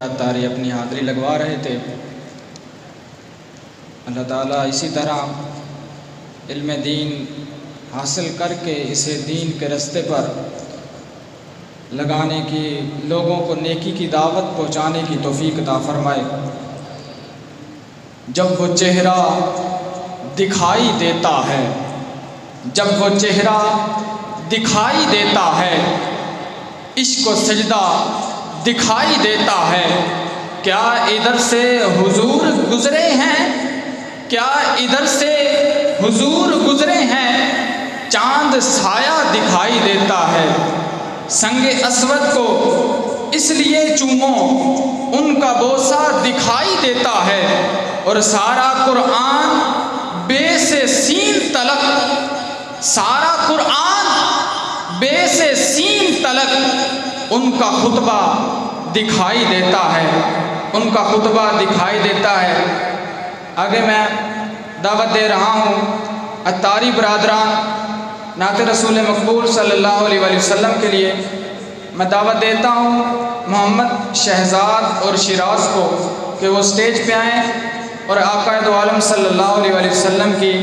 तारी अपनी हाज़िरी लगवा रहे थे। अल्लाह ताला इसी तरह इल्म दीन हासिल करके इसे दीन के रास्ते पर लगाने की, लोगों को नेकी की दावत पहुँचाने की तौफीक अता फरमाए। जब वो चेहरा दिखाई देता है, जब वो चेहरा दिखाई देता है, इश्क़ व सजदा दिखाई देता है। क्या इधर से हुजूर गुज़रे हैं, क्या इधर से हुजूर गुज़रे हैं, चांद साया दिखाई देता है। संगे अस्वद को इसलिए चूमो, उनका बोसा दिखाई देता है। और सारा कुरान बे से सीन तलक, सारा कुरान बे से सीन तलक उनका खुतबा दिखाई देता है, उनका खुतबा दिखाई देता है। आगे मैं दावत दे रहा हूँ अत्तारी बरादरान नाते रसूल मकबूल सल्लल्लाहु अलैहि वसल्लम के लिए। मैं दावत देता हूँ मोहम्मद शहजाद और शिराज को कि वो स्टेज पे आएँ और आका दो आलम सल्लल्लाहु अलैहि वसल्लम की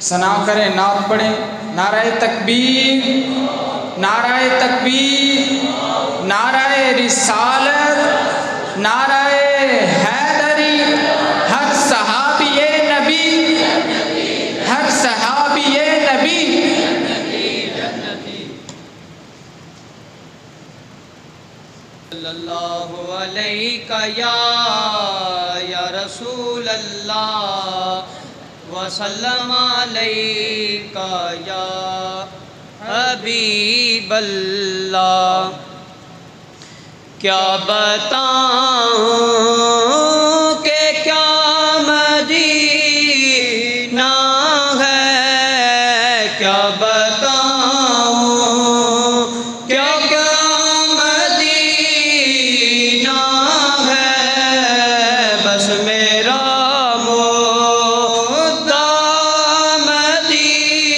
सना करें, नात पढ़ें। नाराए तकबीर, नाराए तकबीर, नाराए रिसालत, नाराए हैदरी, हक सहाबिये नबी, हक सहाबिये नबी। सल्लल्लाहु अलैका या रसूल अल्लाह वसल्लम अलैका या हबीब अल्लाह। क्या बताऊं कि क्या मदीना है, क्या बताऊं क्या क्या मदीना है। बस मेरा मुद्दा मदीना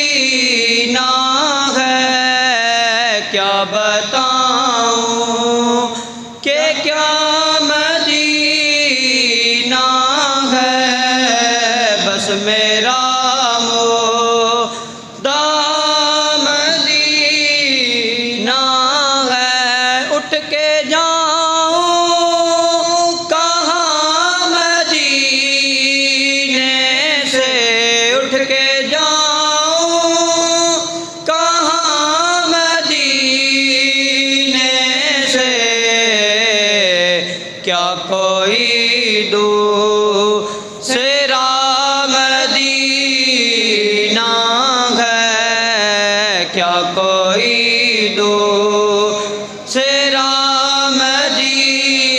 है। क्या बताऊं कि क्या मदीना है। बस मेरा मुद्दा मदीना है। उठ के जाऊं कहाँ मदीने से, उठ के जाऊं कहाँ मदीने से। क्या कोई दूसरा मदीना है, क्या कोई दूसरा मदीना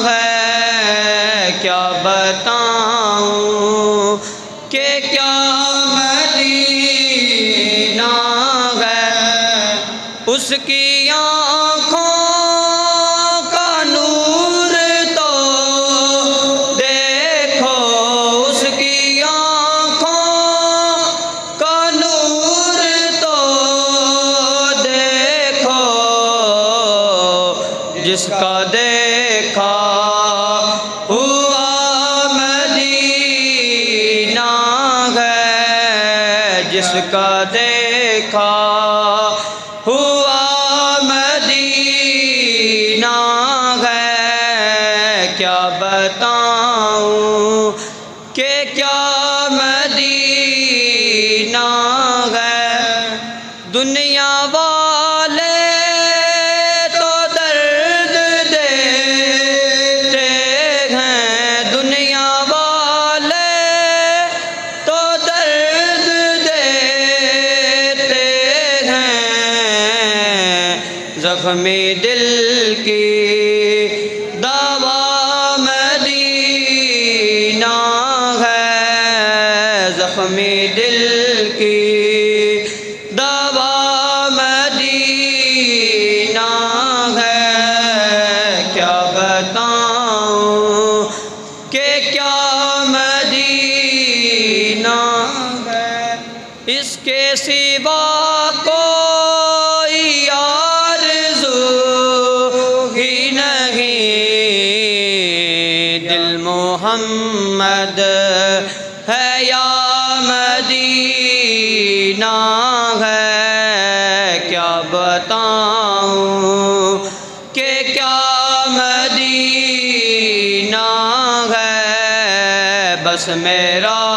है। क्या बताऊं कि क्या मदीना है। उसकी आँखों का नूर तो देखो, उसकी आँखों का नूर तो देखो। जिसका देखा हुआ मदीना है, जिसका देखा हुआ मदीना है। क्या बताऊं कि क्या मदीना है। दुनिया वाले तो दर्द देते हैं, दुनिया वाले तो दर्द देते हैं। ज़ख्मी दिल की दवा मदीना है, ज़ख्मी दिल की दवा मदीना है। क्या बताऊं कि क्या मदीना है। इसके सिवा कोई आरज़ू ही न मोहम्मद है या मदीना है, क्या बताऊं कि क्या मदीना है। बस मेरा